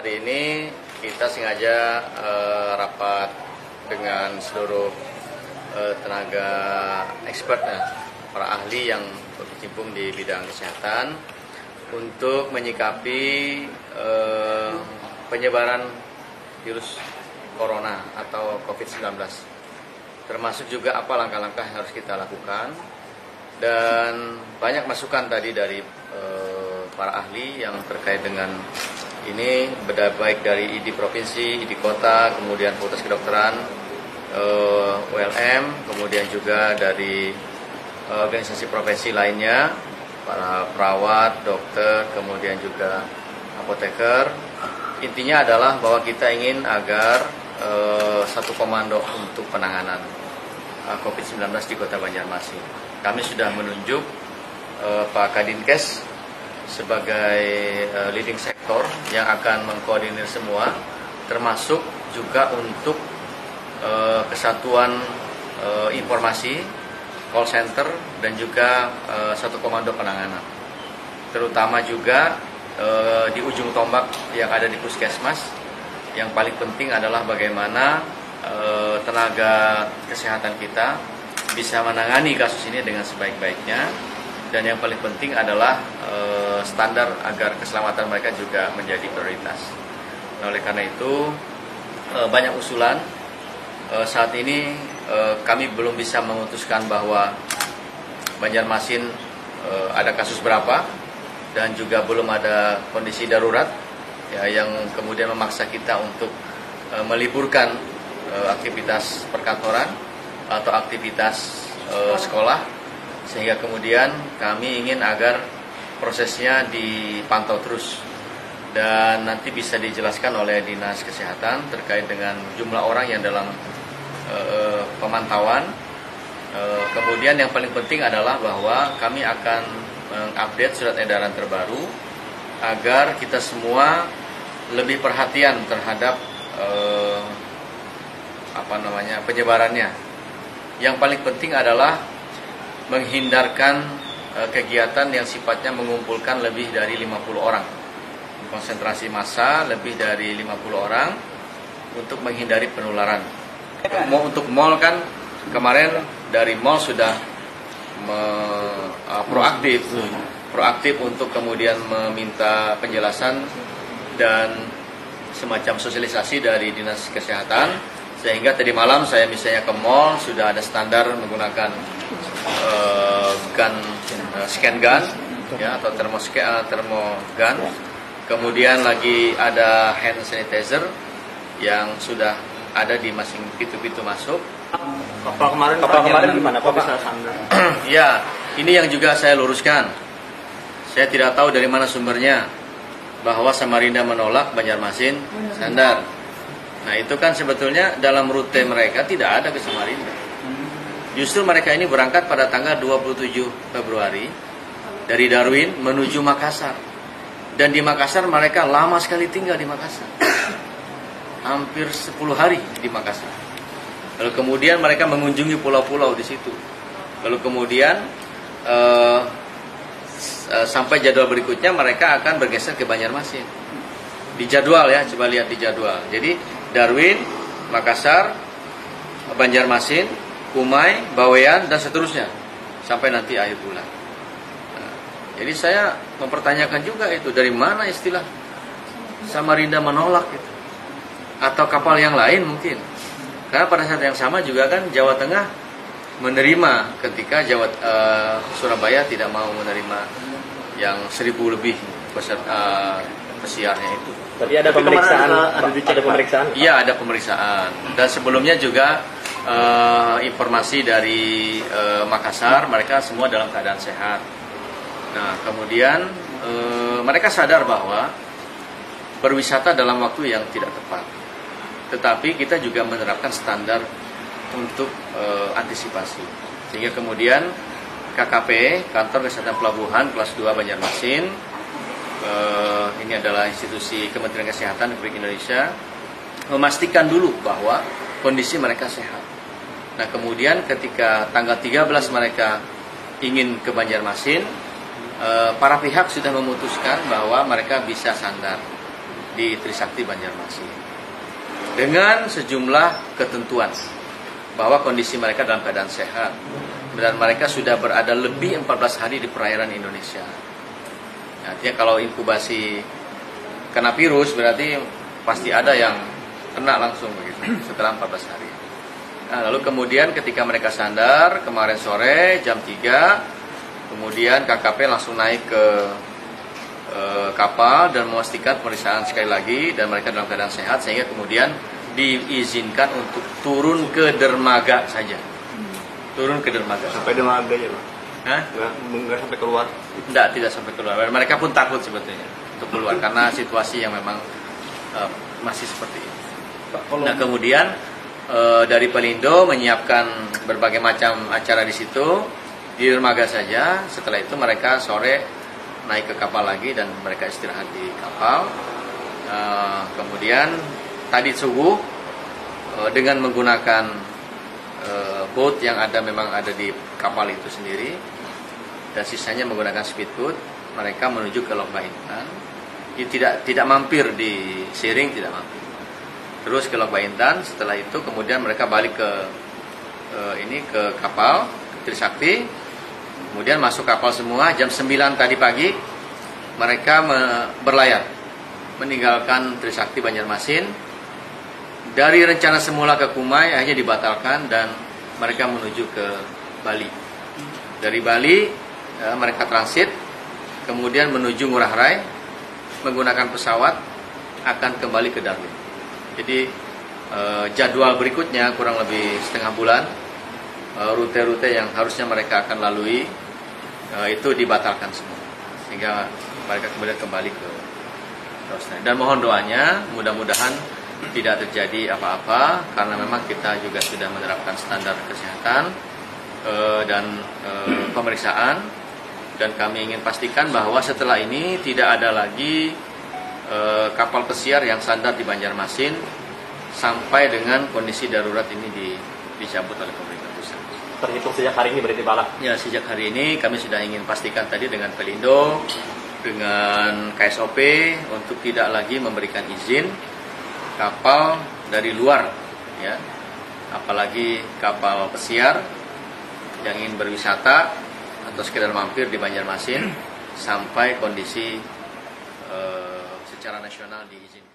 Hari ini kita sengaja rapat dengan seluruh tenaga expertnya, para ahli yang berkecimpung di bidang kesehatan untuk menyikapi penyebaran virus corona atau COVID-19. Termasuk juga apa langkah-langkah yang harus kita lakukan, dan banyak masukan tadi dari para ahli yang terkait dengan ini, baik dari ID provinsi, ID kota, kemudian Fakultas Kedokteran, ULM, kemudian juga dari organisasi profesi lainnya, para perawat, dokter, kemudian juga apoteker. Intinya adalah bahwa kita ingin agar satu komando untuk penanganan COVID-19 di Kota Banjarmasin. Kami sudah menunjuk Pak Kadinkes sebagai leading sektor yang akan mengkoordinir semua, termasuk juga untuk kesatuan informasi, call center, dan juga satu komando penanganan. Terutama juga di ujung tombak yang ada di puskesmas, yang paling penting adalah bagaimana tenaga kesehatan kita bisa menangani kasus ini dengan sebaik-baiknya. Dan yang paling penting adalah standar agar keselamatan mereka juga menjadi prioritas. Nah, oleh karena itu banyak usulan. Saat ini kami belum bisa memutuskan bahwa Banjarmasin ada kasus berapa, dan juga belum ada kondisi darurat ya, yang kemudian memaksa kita untuk meliburkan aktivitas perkantoran atau aktivitas sekolah. Sehingga kemudian kami ingin agar prosesnya dipantau terus dan nanti bisa dijelaskan oleh Dinas Kesehatan terkait dengan jumlah orang yang dalam pemantauan. Kemudian yang paling penting adalah bahwa kami akan mengupdate surat edaran terbaru agar kita semua lebih perhatian terhadap penyebarannya. Yang paling penting adalah menghindarkan kegiatan yang sifatnya mengumpulkan lebih dari 50 orang. Konsentrasi massa lebih dari 50 orang untuk menghindari penularan. Untuk mal kan kemarin dari mal sudah proaktif untuk kemudian meminta penjelasan dan semacam sosialisasi dari Dinas Kesehatan, sehingga tadi malam saya misalnya ke mall sudah ada standar menggunakan scan gun ya, atau termogun. Kemudian lagi ada hand sanitizer yang sudah ada di masing pintu-pintu masuk. Kapal kemarin gimana Pak bisa sandar? Ya, ini yang juga saya luruskan. Saya tidak tahu dari mana sumbernya bahwa Samarinda menolak Banjarmasin sandar. Nah, itu kan sebetulnya dalam rute mereka tidak ada ke Samarinda. Justru mereka ini berangkat pada tanggal 27 Februari dari Darwin menuju Makassar. Dan di Makassar mereka lama sekali tinggal di Makassar. Hampir 10 hari di Makassar. Lalu kemudian mereka mengunjungi pulau-pulau di situ. Lalu kemudian sampai jadwal berikutnya mereka akan bergeser ke Banjarmasin. Di jadwal ya, coba lihat di jadwal. Jadi Darwin, Makassar, Banjarmasin, Kumai, Bawean, dan seterusnya sampai nanti akhir bulan. Nah, jadi saya mempertanyakan juga itu dari mana istilah Samarinda menolak itu, atau kapal yang lain mungkin. Karena pada saat yang sama juga kan Jawa Tengah menerima ketika Surabaya tidak mau menerima yang 1.000 lebih pesiarnya itu. Tadi ada pemeriksaan, ada pemeriksaan? Iya, ada pemeriksaan. Dan sebelumnya juga informasi dari Makassar, mereka semua dalam keadaan sehat. Nah, kemudian mereka sadar bahwa berwisata dalam waktu yang tidak tepat. Tetapi kita juga menerapkan standar untuk antisipasi. Sehingga kemudian KKP, Kantor Kesehatan Pelabuhan Kelas 2 Banjarmasin, ini adalah institusi Kementerian Kesehatan Republik Indonesia, memastikan dulu bahwa kondisi mereka sehat. Nah, kemudian ketika tanggal 13 mereka ingin ke Banjarmasin, para pihak sudah memutuskan bahwa mereka bisa sandar. di Trisakti Banjarmasin dengan sejumlah ketentuan bahwa kondisi mereka dalam keadaan sehat dan mereka sudah berada lebih 14 hari di perairan Indonesia. Artinya kalau inkubasi kena virus berarti pasti ada yang kena langsung begitu setelah 14 hari. Nah, lalu kemudian ketika mereka sadar kemarin sore jam 3, kemudian KKP langsung naik ke kapal dan memastikan pemeriksaan sekali lagi dan mereka dalam keadaan sehat sehingga kemudian diizinkan untuk turun ke dermaga saja. Turun ke dermaga. Sampai dermaga ya, Pak? Hah? Nggak sampai keluar? Tidak sampai keluar. Mereka pun takut sebetulnya untuk keluar karena situasi yang memang masih seperti itu. Nah kemudian dari Pelindo menyiapkan berbagai macam acara di situ di dermaga saja. Setelah itu mereka sore naik ke kapal lagi dan mereka istirahat di kapal. Kemudian tadi subuh dengan menggunakan boat yang memang ada di kapal itu sendiri dan sisanya menggunakan speedboat, mereka menuju ke Lok Baintan. Tidak mampir di Siring, tidak mampir. Terus ke Lok Baintan. Setelah itu kemudian mereka balik ke kapal Trisakti. Kemudian masuk kapal semua jam 9 tadi pagi mereka berlayar meninggalkan Trisakti Banjarmasin. Dari rencana semula ke Kumai akhirnya dibatalkan dan mereka menuju ke Bali. Dari Bali mereka transit kemudian menuju Ngurah Rai menggunakan pesawat akan kembali ke Darwin. Jadi jadwal berikutnya kurang lebih setengah bulan rute-rute yang harusnya mereka akan lalui itu dibatalkan semua sehingga mereka kemudian kembali ke Australia. Dan mohon doanya mudah-mudahan tidak terjadi apa-apa karena memang kita juga sudah menerapkan standar kesehatan dan pemeriksaan dan kami ingin pastikan bahwa setelah ini tidak ada lagi kapal pesiar yang sandar di Banjarmasin sampai dengan kondisi darurat ini dicabut oleh pemerintah pusat. Terhitung sejak hari ini berarti Pak? Ya, sejak hari ini kami sudah ingin pastikan tadi dengan Pelindo, dengan KSOP untuk tidak lagi memberikan izin kapal dari luar, ya, apalagi kapal pesiar yang ingin berwisata atau sekedar mampir di Banjarmasin sampai kondisi secara nasional diizinkan.